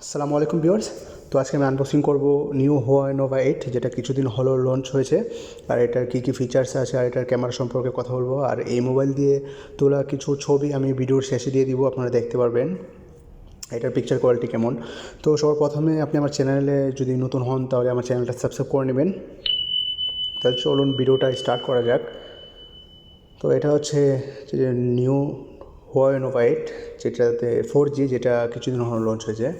আসসালামু আলাইকুম ভিউয়ার্স। তো আজকে আমি আনবক্সিং করব নিউ হুয়াওয়ে নোভা 8, যেটা কিছুদিন হলো লঞ্চ হয়েছে। আর এটার কী কী ফিচার্স আছে আর এটার ক্যামেরা সম্পর্কে কথা বলবো। আর এই মোবাইল দিয়ে তোলা কিছু ছবি আমি ভিডিওর শেষে দিয়ে দিব, আপনারা দেখতে পারবেন এটার পিকচার কোয়ালিটি কেমন। তো সবার প্রথমে আপনি আমার চ্যানেলে যদি নতুন হন তাহলে আমার চ্যানেলটা সাবস্ক্রাইব করে নেবেন। তাহলে চলুন ভিডিওটা স্টার্ট করা যাক। তো এটা হচ্ছে যে নিউ হুয়াওয়ে নোভা 8, যেটাতে 4G, যেটা কিছুদিন হলো লঞ্চ হয়েছে।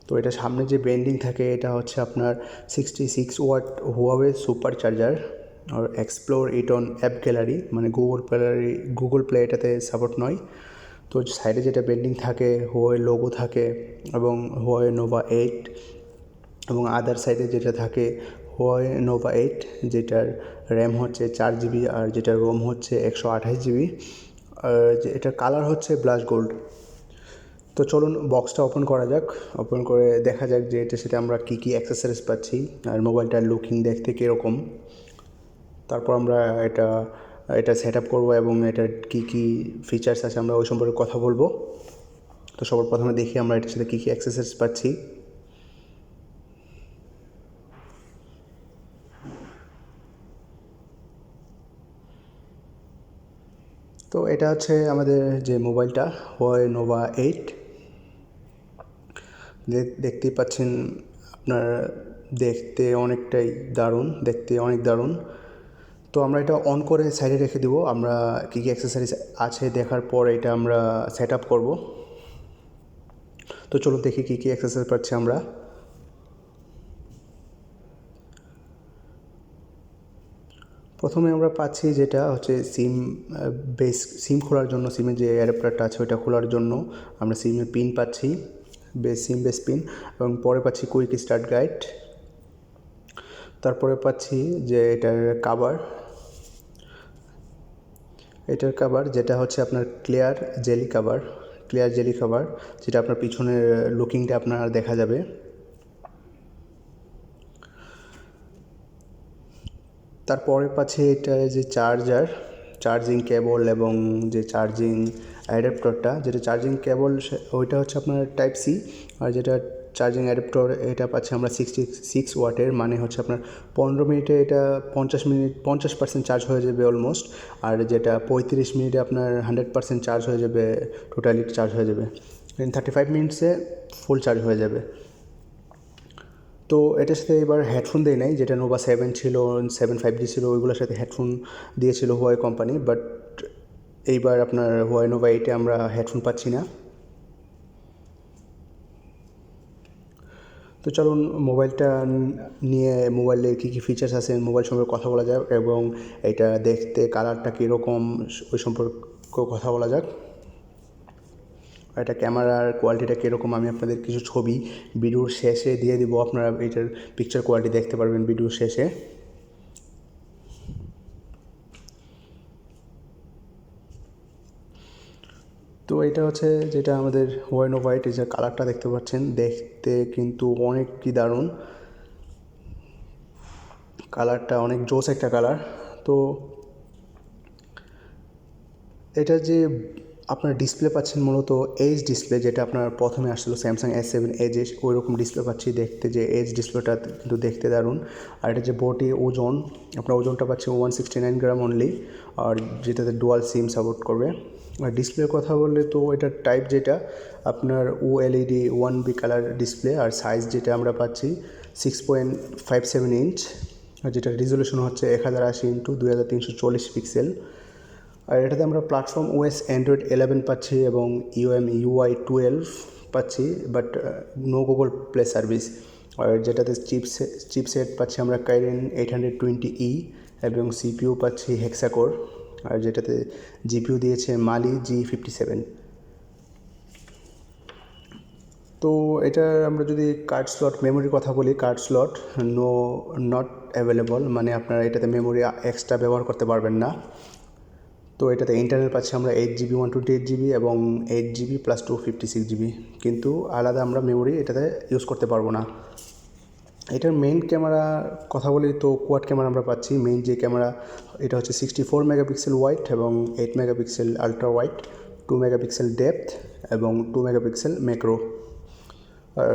তো এটা সামনে যে ব্র্যান্ডিং থাকে এটা হচ্ছে আপনার 66 ওয়াট হুয়াওয়ে সুপার চার্জার আর explore it on app gallery, মানে গুগল প্লে এটাতে সাপোর্ট নয়। তো সাইডে যেটা ব্র্যান্ডিং থাকে হুয়াওয়ে লোগো থাকে এবং হুয়াওয়ে নোভা 8, এবং আদার সাইডে যেটা থাকে হুয়াওয়ে নোভা 8, যেটার র্যাম হচ্ছে 4 GB আর যেটার রোম হচ্ছে 128 GB। আর এটার কালার হচ্ছে ব্লাশ গোল্ড। তো চলুন বক্সটা ওপেন করা যাক। ওপেন করে দেখা যাক যে এটার সাথে আমরা কী কী অ্যাক্সেসরিজ পাচ্ছি আর মোবাইলটার লুকিং দেখতে কীরকম। তারপর আমরা এটা সেট আপ করবো এবং এটার কী কী ফিচার্স আছে আমরা ওই সম্পর্কে কথা বলবো। তো সবার প্রথমে দেখি আমরা এটার সাথে কী কী অ্যাক্সেসরিজ পাচ্ছি। তো এটা হচ্ছে আমাদের যে মোবাইলটা হুয়াওয়ে নোভা 8, দেখতেই পাচ্ছেন আপনার, দেখতে অনেকটাই দারুণ, দেখতে অনেক দারুণ। তো আমরা এটা অন করে সাইডে রেখে দেবো। আমরা কী কী অ্যাক্সেসরিজ আছে দেখার পর এটা আমরা সেট আপ করবো। তো চলুন দেখি কী কী অ্যাক্সেসরিজ পাচ্ছি আমরা। প্রথমে আমরা পাচ্ছি যেটা হচ্ছে সিম খোলার জন্য, সিমের যে অ্যাডাপ্টারটা আছে ওইটা খোলার জন্য আমরা সিমের পিন পাচ্ছি, বেস পিন। এবং পরে পাচ্ছি কুইক স্টার্ট গাইড। তারপরে পাচ্ছি যে এটার কাভার যেটা হচ্ছে আপনার ক্লিয়ার জেলি কাভার, যেটা আপনার পিছনের লুকিংটা আপনার দেখা যাবে। তারপরে পাচ্ছি এটা যে চার্জিং কেবল এবং যে চার্জিং অ্যাডাপ্টারটা, যেটা চার্জিং কেবল ওইটা হচ্ছে আপনার টাইপ সি, আর যেটা চার্জিং অ্যাডাপ্টার এটা পাচ্ছি আমরা 66 ওয়াটের, মানে হচ্ছে আপনার 15 মিনিটে এটা 50% চার্জ হয়ে যাবে অলমোস্ট। আর যেটা 35 মিনিটে আপনার 100% চার্জ হয়ে যাবে, টোটালি চার্জ হয়ে যাবে। 35 মিনিটসে ফুল চার্জ হয়ে যাবে। তো এটার সাথে এবার হেডফোন দেয় নাই, যেটা নোভা 7 ছিল, 7 5G ছিল, ওইগুলোর সাথে হেডফোন দিয়েছিল হুয়াওয়ে কোম্পানি। বাট এইবার আপনার হুয়াওয়ে নোভা 8-এ আমরা হেডফোন পাচ্ছি না। তো চলুন মোবাইলটা নিয়ে, মোবাইলের কী কী ফিচার্স আছে মোবাইল সম্পর্কে কথা বলা যাক, এবং এটা দেখতে কালারটা কীরকম ওই সম্পর্কে কথা বলা যাক। এটা ক্যামেরার কোয়ালিটিটা কীরকম আমি আপনাদের কিছু ছবি ভিডিওর শেষে দিয়ে দিব, আপনারা এটার পিকচার কোয়ালিটি দেখতে পারবেন ভিডিওর শেষে। তো এটা হচ্ছে যেটা আমাদের হুয়াওয়ে নোভা 8, এই যে কালারটা দেখতে পাচ্ছেন, দেখতে কিন্তু অনেকই দারুণ, কালারটা অনেক জোস একটা কালার। তো এটা যে আপনার ডিসপ্লে পাচ্ছেন মূলত এইচ ডিসপ্লে, যেটা আপনার প্রথমে আসছিলো স্যামসাং S7 এজে, ওই রকম ডিসপ্লে পাচ্ছি দেখতে, যে এইচ ডিসপ্লেটা কিন্তু দেখতে দারুণ। আর এটা যে বডি ওজন, আপনার ওজনটা পাচ্ছি 169 গ্রাম অনলি, আর যেটাতে ডুয়াল সিম সাপোর্ট করবে। আর ডিসপ্লের কথা বললে তো এটার টাইপ যেটা আপনার OLED 1B কালার ডিসপ্লে, আর সাইজ যেটা আমরা পাচ্ছি 6.57 ইঞ্চ, আর যেটার রেজলিউশন হচ্ছে 1080x2340 পিক্সেল। আর এটাতে আমরা প্ল্যাটফর্ম OS অ্যান্ড্রয়েড 11 পাচ্ছি এবং UI 12 পাচ্ছি, but no Google play service. আর যেটাতে চিপসেট পাচ্ছি আমরা কাইরেন 820E, এবং CPU পাচ্ছি হেক্সাকোর, আর যেটাতে GPU দিয়েছে মালি G57। তো এটা আমরা যদি কার্ড স্লট মেমোরির কথা বলি, কার্ড স্লট নট অ্যাভেলেবল, মানে আপনারা এটাতে মেমোরি এক্সট্রা ব্যবহার করতে পারবেন না। তো এটাতে ইন্টারনাল পাচ্ছি আমরা 8GB 128GB এবং 8GB + 256GB, কিন্তু আলাদা আমরা মেমোরি এটাতে ইউজ করতে পারবো না। এটার মেইন ক্যামেরা কথা বলি তো কোয়াড ক্যামেরা আমরা পাচ্ছি। মেইন যে ক্যামেরা এটা হচ্ছে 64 মেগাপিক্সেল ওয়াইড এবং 8 megapixel ultra wide, 2 megapixel depth এবং 2 মেগাপিক্সেল ম্যাক্রো। আর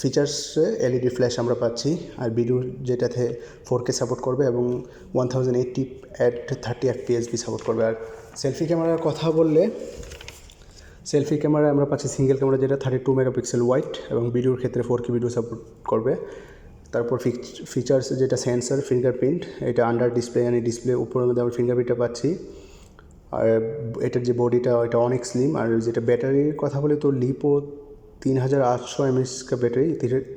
ফিচার্সে এলইডি ফ্ল্যাশ আমরা পাচ্ছি, আর ভিডিও যেটাতে 4K সাপোর্ট করবে এবং 1080 অ্যাট 30 FPS সাপোর্ট করবে। আর সেলফি ক্যামেরার কথা বললে সেলফি ক্যামেরা আমরা পাচ্ছি সিঙ্গেল ক্যামেরা যেটা 32 মেগাপিক্সেল ওয়াইড এবং ভিডিওর ক্ষেত্রে 4K ভিডিও সাপোর্ট করবে। তারপর ফিচার্স যেটা সেন্সর ফিঙ্গারপ্রিন্ট, এটা আন্ডার ডিসপ্লে মানে ডিসপ্লে উপরের মধ্যে আমরা ফিঙ্গারপ্রিন্টটা পাচ্ছি। আর এটার যে বডিটা এটা অনেক স্লিম। আর যেটা ব্যাটারির কথা বলি তো লিপো 3800 mAh का बैटरी,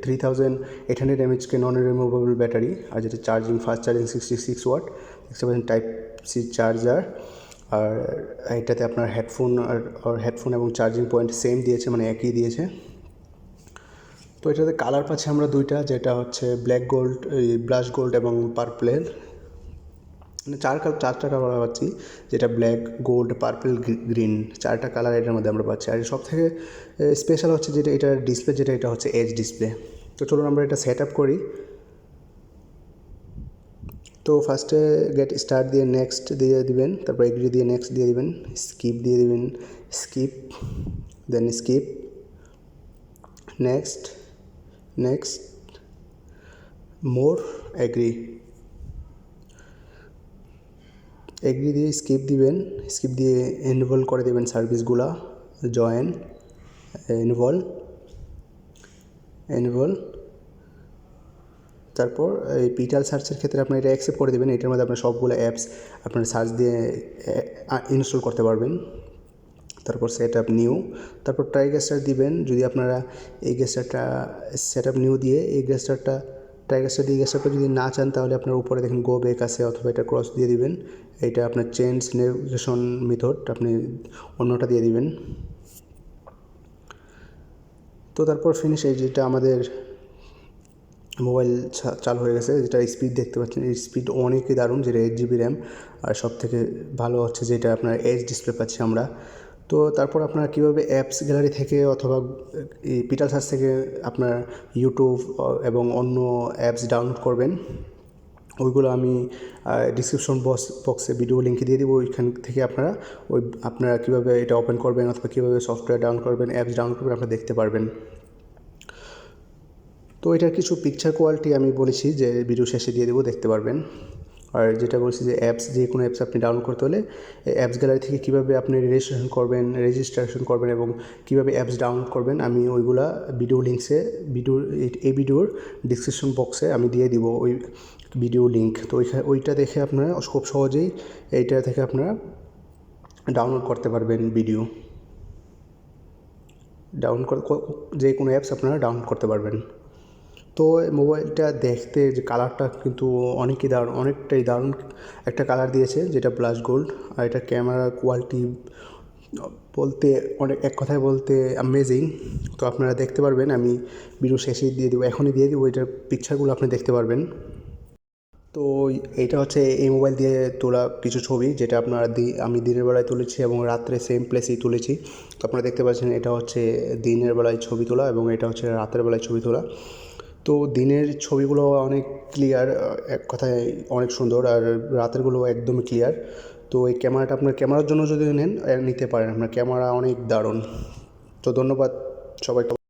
3800 mAh के नॉन रिमूवेबल बैटरी। और যেটা charging fast charging 66 watt, 67 type C charger. আর এটাতে আপনার হেডফোন এবং চার্জিং পয়েন্ট সেম দিয়েছে, মানে একই দিয়েছে। তো এটাতে কালার পাচ্ছি আমরা দুইটা, যেটা হচ্ছে ব্ল্যাক গোল্ড, ব্লাশ গোল্ড এবং পার্পলের, মানে চারটা কালার পাচ্ছি, যেটা ব্ল্যাক, গোল্ড, পার্পল, গ্রিন, চারটা কালার এটার মধ্যে আমরা পাচ্ছি। আর সব থেকে স্পেশাল হচ্ছে যেটা এটার ডিসপ্লে, যেটা এটা হচ্ছে এজ ডিসপ্লে। তো চলুন আমরা এটা সেট আপ করি। তো ফার্স্টে গেট স্টার্ট দিয়ে নেক্সট দিয়ে দিবেন, তারপর এগ্রি দিয়ে নেক্সট দিয়ে দিবেন, স্কিপ দিয়ে দিবেন, স্কিপ, দেন স্কিপ, নেক্সট, নেক্সট, মোর, এগ্রি, এগ্রি দিয়ে স্কিপ দিবেন, স্কিপ দিয়ে এনভলভ করে দেবেন সার্ভিসগুলা, জয়েন, এনভলভ। তারপর এই পিটাল সার্চের ক্ষেত্রে আপনার এটা অ্যাকসেপ্ট করে দেবেন। এটার মধ্যে আপনার সবগুলো অ্যাপস আপনার সার্চ দিয়ে ইনস্টল করতে পারবেন। তারপর সেট আপ নিউ, তারপর ট্রাই গেস্টার দিবেন। যদি আপনারা এই গেস্টারটা সেট আপ নিউ দিয়ে এই গেস্টারটা ট্রাই গেস্টার দিয়ে গেস্টারটা যদি না চান, তাহলে আপনার উপরে দেখেন গো ব্যাক আছে, অথবা এটা ক্রস দিয়ে দিবেন। এটা আপনার চেঞ্জ নেভিগেশন মেথড, আপনি অন্যটা দিয়ে দিবেন। তো তারপর ফিনিশ। এই যেটা আমাদের মোবাইল চালু হয়ে গেছে, যেটা স্পিড দেখতে পাচ্ছেন, এই স্পিড অনেকই দারুণ, যেটা 8 GB র্যাম। আর সব থেকে ভালো হচ্ছে যেটা আপনার এজ ডিসপ্লে পাচ্ছি আমরা। তো তারপর আপনারা কীভাবে অ্যাপস গ্যালারি থেকে অথবা এই পিটাল সার্চ থেকে আপনার ইউটিউব এবং অন্য অ্যাপস ডাউনলোড করবেন, ওইগুলো আমি ডিসক্রিপশন বক্সে ভিডিও লিঙ্ক দিয়ে দেবো। ওইখান থেকে আপনারা কীভাবে এটা ওপেন করবেন অথবা কীভাবে সফটওয়্যার ডাউনলোড করবেন, অ্যাপস ডাউনলোড করবেন, আপনারা দেখতে পারবেন। তো এটার কিছু পিকচার কোয়ালিটি আমি বলেছি যে ভিডিও শেষে দিয়ে দেবো, দেখতে পারবেন। আর যেটা বলছি যে অ্যাপস, যে কোনো অ্যাপস আপনি ডাউনলোড করতে হলে অ্যাপস গ্যালারি থেকে কীভাবে আপনি রেজিস্ট্রেশন করবেন এবং কীভাবে অ্যাপস ডাউনলোড করবেন, আমি ওইগুলা ভিডিও লিঙ্কসে এই ভিডিওর ডিসক্রিপশন বক্সে আমি দিয়ে দিব ওই ভিডিও লিঙ্ক। তো ওইটা দেখে আপনারা খুব সহজেই এইটা থেকে আপনারা ডাউনলোড করতে পারবেন ভিডিও। যে কোনো অ্যাপস আপনারা ডাউনলোড করতে পারবেন। তো মোবাইলটা দেখতে যে কালারটা কিন্তু অনেকটাই দারুণ একটা কালার দিয়েছে, যেটা ব্লাশ গোল্ড। আর এটা ক্যামেরা কোয়ালিটি বলতে এক কথায় বলতে অ্যামেজিং। তো আপনারা দেখতে পারবেন, আমি ভিডিও শেষেই দিয়ে দেবো, এখনই দিয়ে দেবো, এটার পিকচারগুলো আপনি দেখতে পারবেন। তো এইটা হচ্ছে এই মোবাইল দিয়ে তোলা কিছু ছবি, যেটা আমি দিনের বেলায় তুলেছি এবং রাত্রে সেম প্লেসেই তুলেছি। তো আপনারা দেখতে পাচ্ছেন এটা হচ্ছে দিনের বেলায় ছবি তোলা এবং এটা হচ্ছে রাতের বেলায় ছবি তোলা। তো দিনের ছবিগুলো অনেক ক্লিয়ার, এক কথায় অনেক সুন্দর, আর রাতেরগুলো একদমই ক্লিয়ার। তো এই ক্যামেরাটা আপনার ক্যামেরার জন্য যদি নিতে পারেন, আপনার ক্যামেরা অনেক দারুণ। তো ধন্যবাদ সবাইকে।